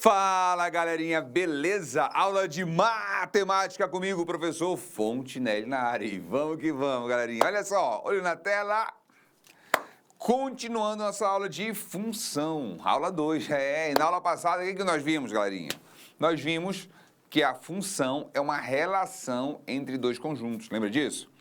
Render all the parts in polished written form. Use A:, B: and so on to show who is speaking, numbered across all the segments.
A: Fala, galerinha, beleza? Aula de matemática comigo, professor Fontinelli na área. E vamos que vamos, galerinha. Olha só, olho na tela. Continuando nossa aula de função, aula 2. E na aula passada, o que nós vimos, galerinha? Nós vimos que a função é uma relação entre dois conjuntos, lembra disso?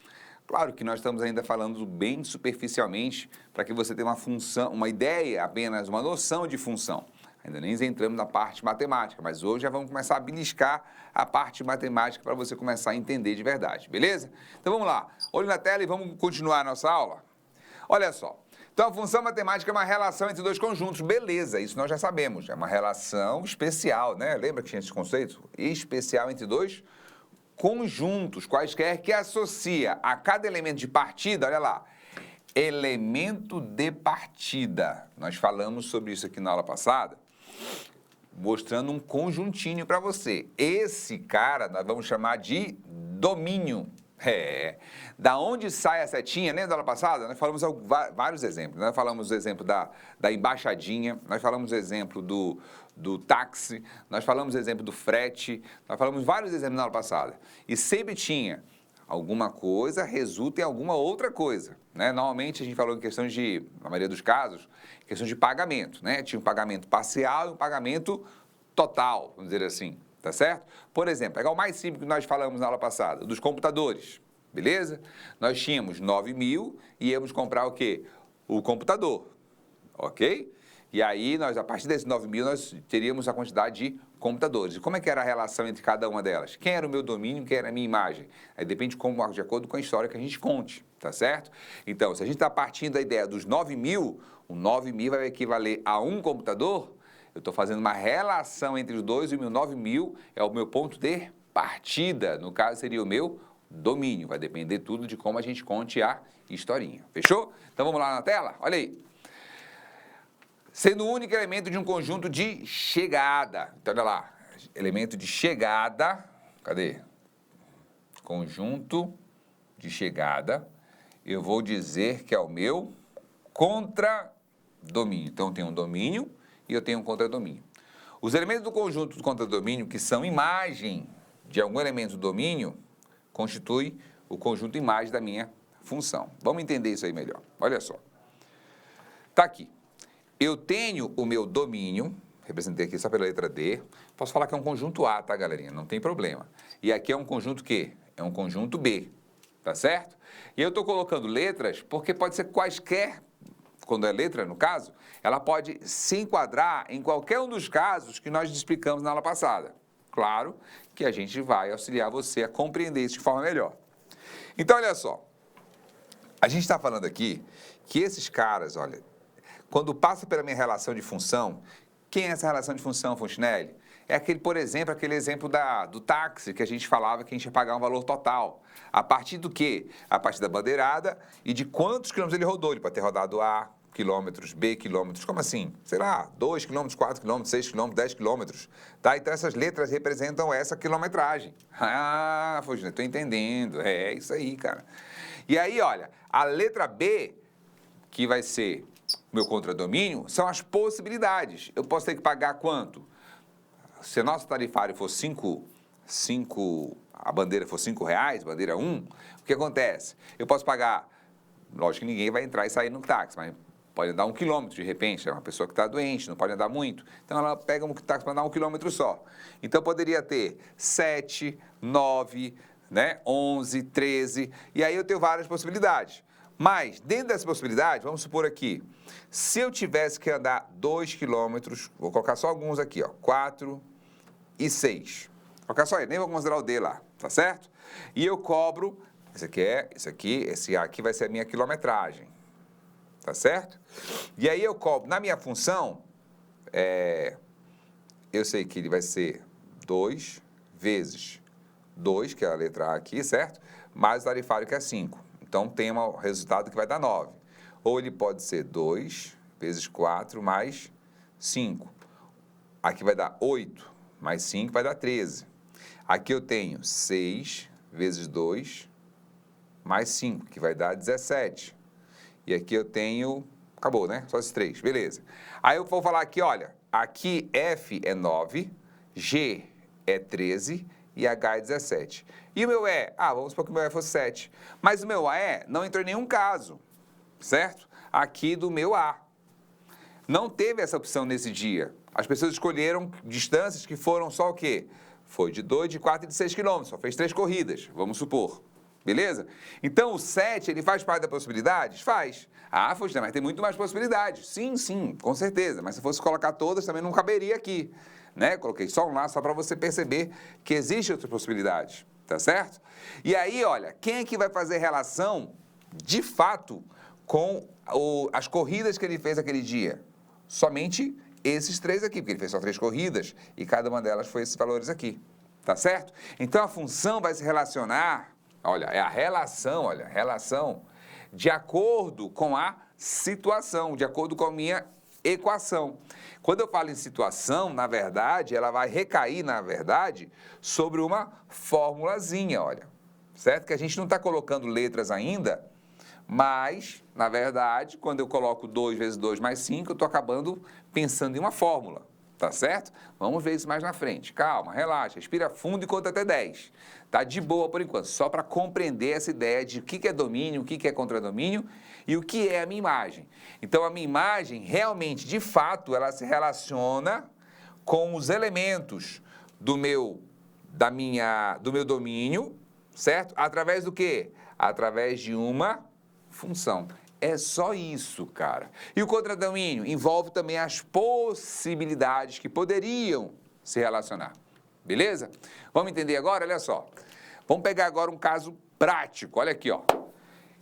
A: Claro que nós estamos ainda falando bem superficialmente, para que você tenha uma função, uma ideia, apenas uma noção de função. Ainda nem entramos na parte matemática, mas hoje já vamos começar a beliscar a parte matemática para você começar a entender de verdade, beleza? Então vamos lá, olho na tela e vamos continuar a nossa aula? Olha só, então a função matemática é uma relação entre dois conjuntos, beleza, isso nós já sabemos, é uma relação especial, né? Lembra que tinha esse conceito? Especial entre dois conjuntos, quaisquer, que associa a cada elemento de partida, olha lá, elemento de partida. Nós falamos sobre isso aqui na aula passada, mostrando um conjuntinho para você. Esse cara nós vamos chamar de domínio. Da onde sai a setinha, lembra da aula passada? Nós falamos vários exemplos. Nós falamos o exemplo da embaixadinha, nós falamos o exemplo do táxi, nós falamos o exemplo do frete, nós falamos vários exemplos na aula passada. E sempre tinha alguma coisa resulta em alguma outra coisa, né? Normalmente a gente falou em questões de, na maioria dos casos, questões de pagamento, né? Tinha um pagamento parcial e um pagamento total, vamos dizer assim, tá certo? Por exemplo, pegar o mais simples que nós falamos na aula passada, dos computadores, beleza? Nós tínhamos 9.000 e íamos comprar o quê? O computador, ok? E aí, a partir desses 9.000, nós teríamos a quantidade de computadores. E como é que era a relação entre cada uma delas? Quem era o meu domínio, quem era a minha imagem? Aí depende de acordo com a história que a gente conte, tá certo? Então, se a gente está partindo da ideia dos 9.000, o 9.000 vai equivaler a um computador, eu estou fazendo uma relação entre os dois e o meu 9.000 é o meu ponto de partida. No caso, seria o meu domínio. Vai depender tudo de como a gente conte a historinha. Fechou? Então, vamos lá na tela? Olha aí. Sendo o único elemento de um conjunto de chegada. Então, olha lá, elemento de chegada, cadê? Conjunto de chegada, eu vou dizer que é o meu contradomínio. Então, eu tenho um domínio e eu tenho um contradomínio. Os elementos do conjunto do contradomínio, que são imagem de algum elemento do domínio, constitui o conjunto imagem da minha função. Vamos entender isso aí melhor. Olha só. Está aqui. Eu tenho o meu domínio, representei aqui só pela letra D, posso falar que é um conjunto A, tá, galerinha? Não tem problema. E aqui é um conjunto Q? É um conjunto B, tá certo? E eu estou colocando letras porque pode ser quaisquer, quando é letra, no caso, ela pode se enquadrar em qualquer um dos casos que nós explicamos na aula passada. Claro que a gente vai auxiliar você a compreender isso de forma melhor. Então, olha só, a gente está falando aqui que esses caras, olha, quando passa pela minha relação de função, quem é essa relação de função, Fontinelli? É aquele, por exemplo, aquele exemplo do táxi que a gente falava que a gente ia pagar um valor total. A partir do quê? A partir da bandeirada e de quantos quilômetros ele rodou. Ele pode ter rodado A quilômetros, B quilômetros, como assim? Sei lá, 2 quilômetros, 4 quilômetros, 6 quilômetros, 10 quilômetros. Tá? Então essas letras representam essa quilometragem. Ah, Fontinelli, estou entendendo. É isso aí, cara. E aí, olha, a letra B, que vai ser meu contradomínio, são as possibilidades. Eu posso ter que pagar quanto? Se o nosso tarifário for 5, a bandeira for R$5, bandeira 1, o que acontece? Eu posso pagar, lógico que ninguém vai entrar e sair no táxi, mas pode andar 1 quilômetro de repente, é uma pessoa que está doente, não pode andar muito, então ela pega um táxi para andar 1 quilômetro só. Então poderia ter 7, 9, né, 11, 13, e aí eu tenho várias possibilidades. Mas, dentro dessa possibilidade, vamos supor aqui, se eu tivesse que andar 2 quilômetros, vou colocar só alguns aqui, ó, 4 e 6. Vou colocar só aí, nem vou considerar o D lá, tá certo? E eu cobro, esse A aqui vai ser a minha quilometragem, tá certo? E aí eu cobro, na minha função, eu sei que ele vai ser 2 vezes 2, que é a letra A aqui, certo? Mais o tarifário que é 5. Então, tem um resultado que vai dar 9. Ou ele pode ser 2 vezes 4 mais 5. Aqui vai dar 8, mais 5 vai dar 13. Aqui eu tenho 6 vezes 2 mais 5, que vai dar 17. E aqui eu tenho Acabou, né? Só esses 3, beleza. Aí eu vou falar aqui, olha, aqui F é 9, G é 13 e H é 17. E o meu E? Vamos supor que o meu E fosse 7. Mas o meu E não entrou em nenhum caso, certo? Aqui do meu A. Não teve essa opção nesse dia. As pessoas escolheram distâncias que foram só o quê? Foi de 2, de 4 e de 6 quilômetros. Só fez 3 corridas, vamos supor. Beleza? Então, o 7, ele faz parte das possibilidades? Faz. Faustina, mas tem muito mais possibilidades. Sim, sim, com certeza. Mas se fosse colocar todas, também não caberia aqui. Né? Coloquei só um lá, só para você perceber que existem outras possibilidades. Tá certo? E aí, olha, quem é que vai fazer relação, de fato, com as corridas que ele fez aquele dia? Somente esses 3 aqui, porque ele fez só 3 corridas e cada uma delas foi esses valores aqui. Tá certo? Então, a função vai se relacionar... Olha, é a relação, relação de acordo com a situação, de acordo com a minha equação. Quando eu falo em situação, na verdade, ela vai recair, na verdade, sobre uma formulazinha, olha. Certo? Que a gente não está colocando letras ainda, mas, na verdade, quando eu coloco 2 vezes 2 mais 5, eu estou acabando pensando em uma fórmula. Tá certo? Vamos ver isso mais na frente. Calma, relaxa, respira fundo e conta até 10. Tá de boa por enquanto, só para compreender essa ideia de o que é domínio, o que é contradomínio e o que é a minha imagem. Então, a minha imagem, realmente, de fato, ela se relaciona com os elementos do meu domínio, certo? Através do quê? Através de uma função. É só isso, cara. E o contradomínio envolve também as possibilidades que poderiam se relacionar. Beleza? Vamos entender agora? Olha só. Vamos pegar agora um caso prático. Olha aqui, ó.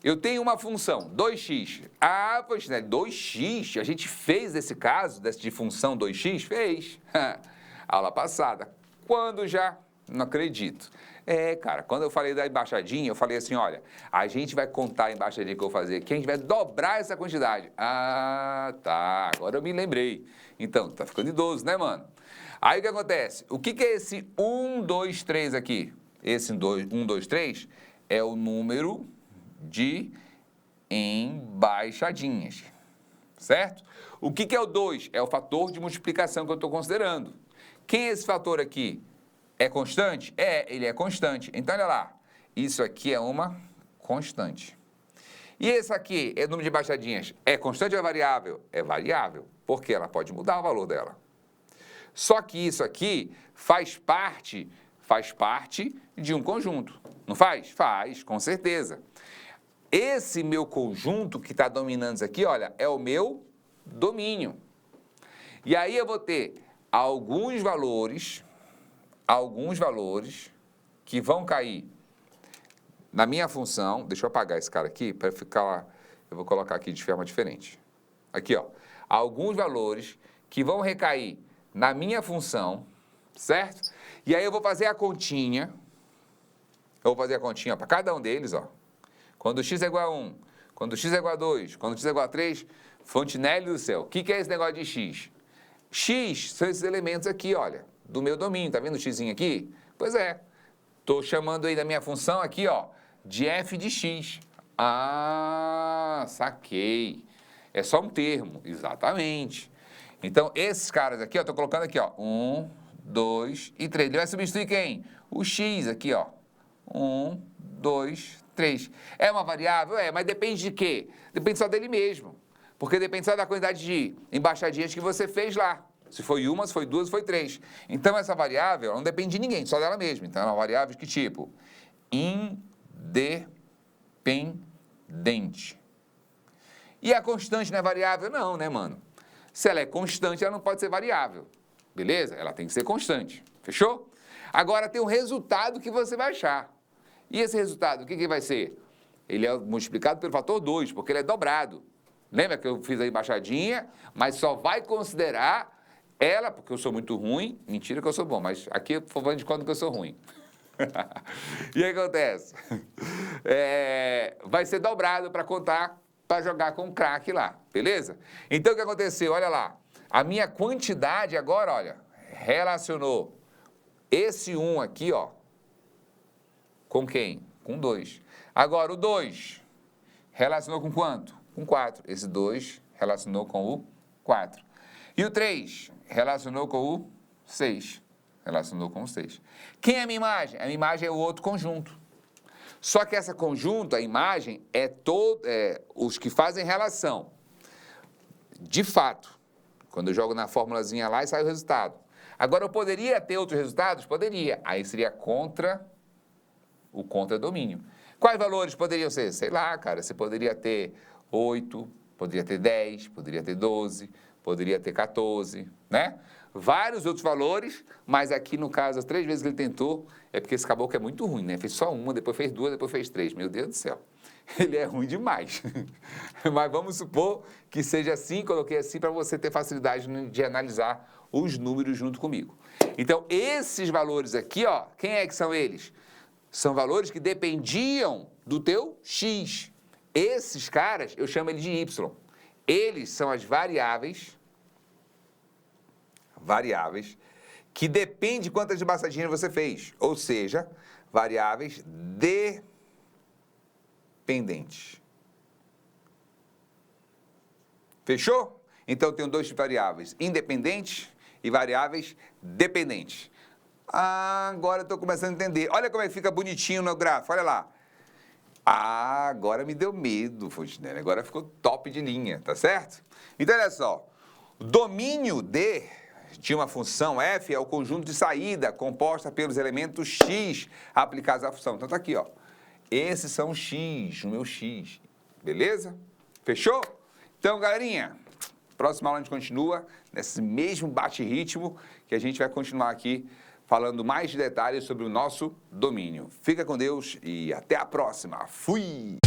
A: Eu tenho uma função, 2x. Pois, né? 2x, a gente fez esse caso de função 2x? Fez. Aula passada. Quando já? Não acredito. Cara, quando eu falei da embaixadinha, eu falei assim, olha, a gente vai contar a embaixadinha que eu vou fazer aqui, a gente vai dobrar essa quantidade. Tá, agora eu me lembrei. Então, tá ficando idoso, né, mano? Aí o que acontece? O que é esse 1, 2, 3 aqui? Esse 1, 2, 3 é o número de embaixadinhas, certo? O que é o 2? É o fator de multiplicação que eu estou considerando. Quem é esse fator aqui? É constante? Ele é constante. Então, olha lá, isso aqui é uma constante. E esse aqui é o número de embaixadinhas. É constante ou é variável? É variável, porque ela pode mudar o valor dela. Só que isso aqui faz parte de um conjunto. Não faz? Faz, com certeza. Esse meu conjunto que está dominando isso aqui, olha, é o meu domínio. E aí eu vou ter alguns valores que vão cair na minha função. Deixa eu apagar esse cara aqui para ficar, eu vou colocar aqui de forma diferente. Aqui, ó, alguns valores que vão recair na minha função, certo? E aí eu vou fazer a continha, para cada um deles, ó. Quando x é igual a 1, quando x é igual a 2, quando x é igual a 3, Fontenelle do céu. O que é esse negócio de x? X são esses elementos aqui, olha, do meu domínio. Tá vendo o xzinho aqui? Pois é. Estou chamando aí da minha função aqui, ó, de f de x. Saquei. É só um termo, exatamente. Então, esses caras aqui, ó, estou colocando aqui, ó, 1, 2 e 3. Ele vai substituir quem? O x aqui, ó. 1, 2, 3. É uma variável? Mas depende de quê? Depende só dele mesmo. Porque depende só da quantidade de embaixadinhas que você fez lá. Se foi uma, se foi duas, se foi 3. Então, essa variável não depende de ninguém, só dela mesma. Então, é uma variável de que tipo? Independente. E a constante não é variável? Não, né, mano? Se ela é constante, ela não pode ser variável. Beleza? Ela tem que ser constante. Fechou? Agora, tem um resultado que você vai achar. E esse resultado, o que vai ser? Ele é multiplicado pelo fator 2, porque ele é dobrado. Lembra que eu fiz a embaixadinha, mas só vai considerar ela, porque eu sou muito ruim. Mentira que eu sou bom, mas aqui eu estou falando de conta que eu sou ruim. E aí o que acontece? Vai ser dobrado para contar, para jogar com o craque lá, beleza? Então o que aconteceu? Olha lá, a minha quantidade agora, olha, relacionou esse 1 aqui, ó, com quem? Com 2. Agora o 2 relacionou com quanto? Com 4. Esse 2 relacionou com o 4. E o 3 relacionou com o 6. Relacionou com o 6. Quem é a minha imagem? A minha imagem é o outro conjunto. Só que essa conjunto, a imagem, os que fazem relação. De fato, quando eu jogo na formulazinha lá e sai o resultado. Agora, eu poderia ter outros resultados? Poderia. Aí seria o contradomínio. Quais valores poderiam ser? Sei lá, cara, você poderia ter 8, poderia ter 10, poderia ter 12, poderia ter 14, né? Vários outros valores, mas aqui no caso, as 3 vezes que ele tentou, é porque esse caboclo é muito ruim, né? Fez só uma, depois fez 2, depois fez 3. Meu Deus do céu, ele é ruim demais. Mas vamos supor que seja assim, coloquei assim para você ter facilidade de analisar os números junto comigo. Então, esses valores aqui, ó, quem é que são eles? São valores que dependiam do teu X. Esses caras, eu chamo eles de Y. Eles são as variáveis que dependem de quantas massaginhas você fez, ou seja, variáveis dependentes. Fechou? Então, eu tenho 2 tipos de variáveis, independentes e variáveis dependentes. Ah, agora eu estou começando a entender. Olha como é que fica bonitinho no gráfico, olha lá. Ah, agora me deu medo, Fontenelle. Agora ficou top de linha, tá certo? Então, olha só. Domínio de uma função f é o conjunto de saída composta pelos elementos x aplicados à função. Então, tá aqui, ó. Esses são x, o meu x. Beleza? Fechou? Então, galerinha, próxima aula a gente continua nesse mesmo bate-ritmo que a gente vai continuar aqui falando mais de detalhes sobre o nosso domínio. Fica com Deus e até a próxima. Fui!